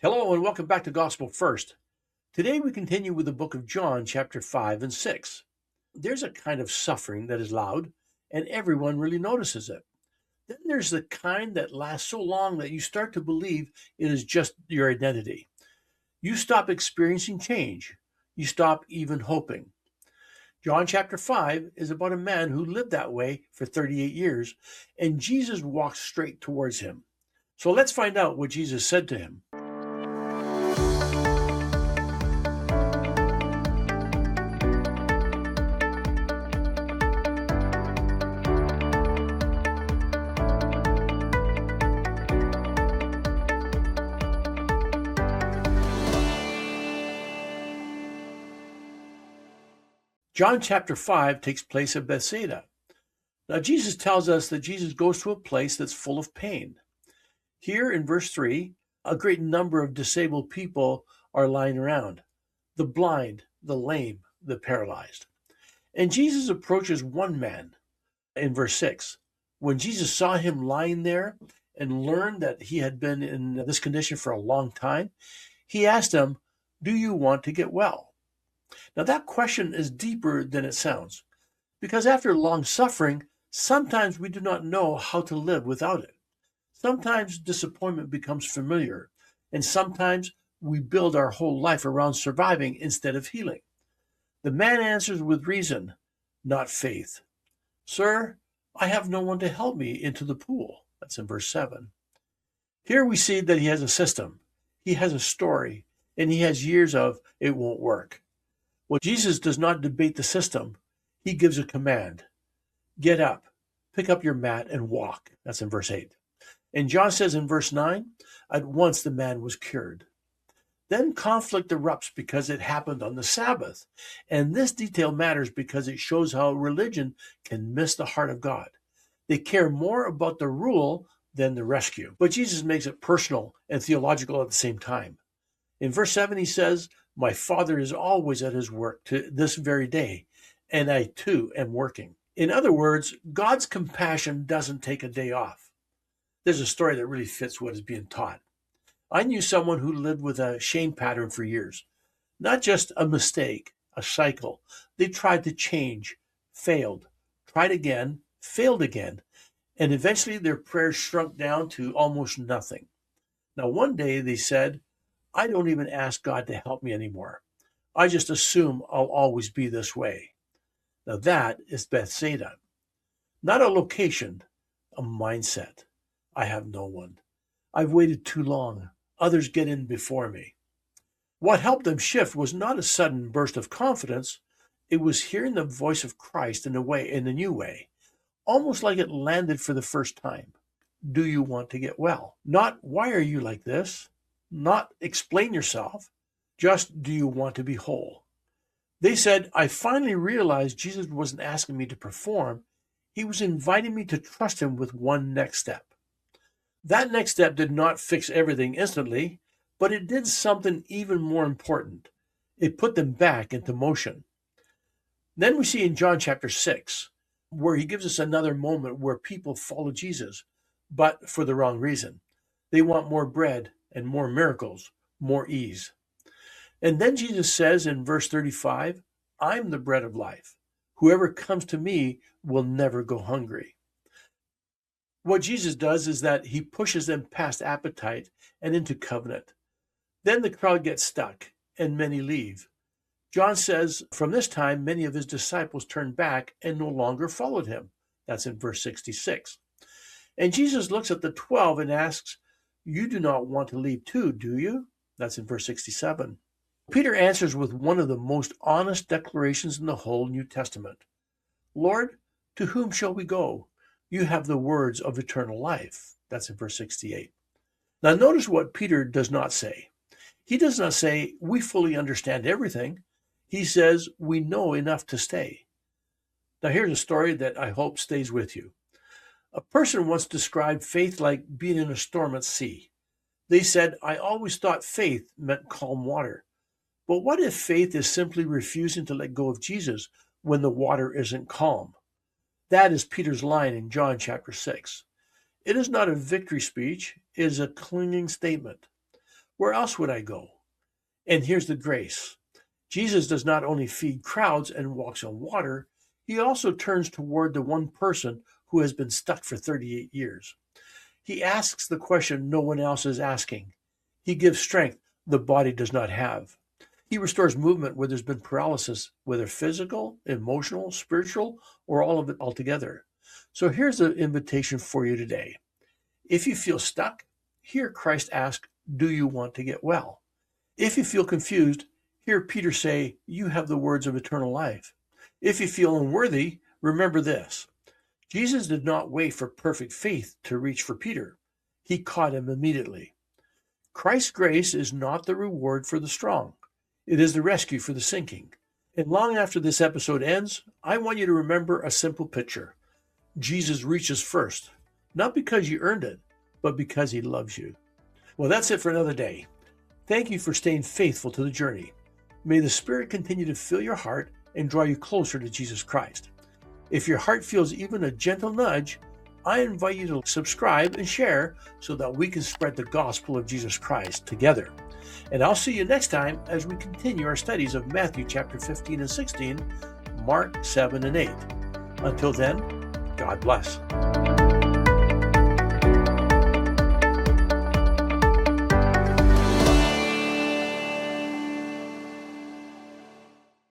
Hello and welcome back to Gospel First. Today we continue with the book of John, chapter 5 and 6. There's a kind of suffering that is loud and everyone really notices it. Then there's the kind that lasts so long that you start to believe it is just your identity. You stop experiencing change. You stop even hoping. John chapter 5 is about a man who lived that way for 38 years, and Jesus walks straight towards him. So let's find out what Jesus said to him. John chapter 5 takes place at Bethsaida. Now, Jesus tells us that Jesus goes to a place that's full of pain. Here in verse 3, a great number of disabled people are lying around: the blind, the lame, the paralyzed. And Jesus approaches one man in verse 6. When Jesus saw him lying there and learned that he had been in this condition for a long time, he asked him, "Do you want to get well?" Now, that question is deeper than it sounds, because after long suffering, sometimes we do not know how to live without it. Sometimes disappointment becomes familiar, and sometimes we build our whole life around surviving instead of healing. The man answers with reason, not faith. "Sir, I have no one to help me into the pool." That's in verse 7. Here we see that he has a system, he has a story, and he has years of "it won't work." Well, Jesus does not debate the system. He gives a command. Get up, pick up your mat, and walk. That's in verse 8. And John says in verse 9, at once the man was cured. Then conflict erupts because it happened on the Sabbath. And this detail matters because it shows how religion can miss the heart of God. They care more about the rule than the rescue. But Jesus makes it personal and theological at the same time. In verse 7, he says, "My Father is always at his work to this very day, and I too am working." In other words, God's compassion doesn't take a day off. There's a story that really fits what is being taught. I knew someone who lived with a shame pattern for years. Not just a mistake, a cycle. They tried to change, failed, tried again, failed again, and eventually their prayers shrunk down to almost nothing. Now, one day they said, "I don't even ask God to help me anymore. I just assume I'll always be this way." Now that is Bethsaida. Not a location, a mindset. I have no one. I've waited too long. Others get in before me. What helped them shift was not a sudden burst of confidence. It was hearing the voice of Christ in a new way, almost like it landed for the first time. Do you want to get well? Not, why are you like this? Not explain yourself, just, do you want to be whole? They said, I finally realized Jesus wasn't asking me to perform. He was inviting me to trust him with one next step. That next step did not fix everything instantly, but it did something even more important. It put them back into motion. Then we see in John chapter 6, where he gives us another moment where people follow Jesus, but for the wrong reason. They want more bread and more miracles, more ease. And then Jesus says in verse 35, I'm the bread of life. Whoever comes to me will never go hungry. What Jesus does is that he pushes them past appetite and into covenant. Then the crowd gets stuck and many leave. John says, from this time, many of his disciples turned back and no longer followed him. That's in verse 66. And Jesus looks at the 12 and asks, you do not want to leave too, do you? That's in verse 67. Peter answers with one of the most honest declarations in the whole New Testament. Lord, to whom shall we go? You have the words of eternal life. That's in verse 68. Now notice what Peter does not say. He does not say, we fully understand everything. He says, we know enough to stay. Now here's a story that I hope stays with you. A person once described faith like being in a storm at sea. They said, I always thought faith meant calm water. But what if faith is simply refusing to let go of Jesus when the water isn't calm? That is Peter's line in John chapter 6. It is not a victory speech, it is a clinging statement. Where else would I go? And here's the grace. Jesus does not only feed crowds and walks on water, he also turns toward the one person who has been stuck for 38 years. He asks the question no one else is asking. He gives strength the body does not have. He restores movement where there's been paralysis, whether physical, emotional, spiritual, or all of it altogether. So here's the invitation for you today. If you feel stuck, hear Christ ask, do you want to get well? If you feel confused, hear Peter say, you have the words of eternal life. If you feel unworthy, remember this. Jesus did not wait for perfect faith to reach for Peter. He caught him immediately. Christ's grace is not the reward for the strong. It is the rescue for the sinking. And long after this episode ends, I want you to remember a simple picture. Jesus reaches first, not because you earned it, but because he loves you. Well, that's it for another day. Thank you for staying faithful to the journey. May the Spirit continue to fill your heart and draw you closer to Jesus Christ. If your heart feels even a gentle nudge, I invite you to subscribe and share so that we can spread the gospel of Jesus Christ together. And I'll see you next time as we continue our studies of Matthew chapter 15 and 16, Mark 7 and 8. Until then, God bless.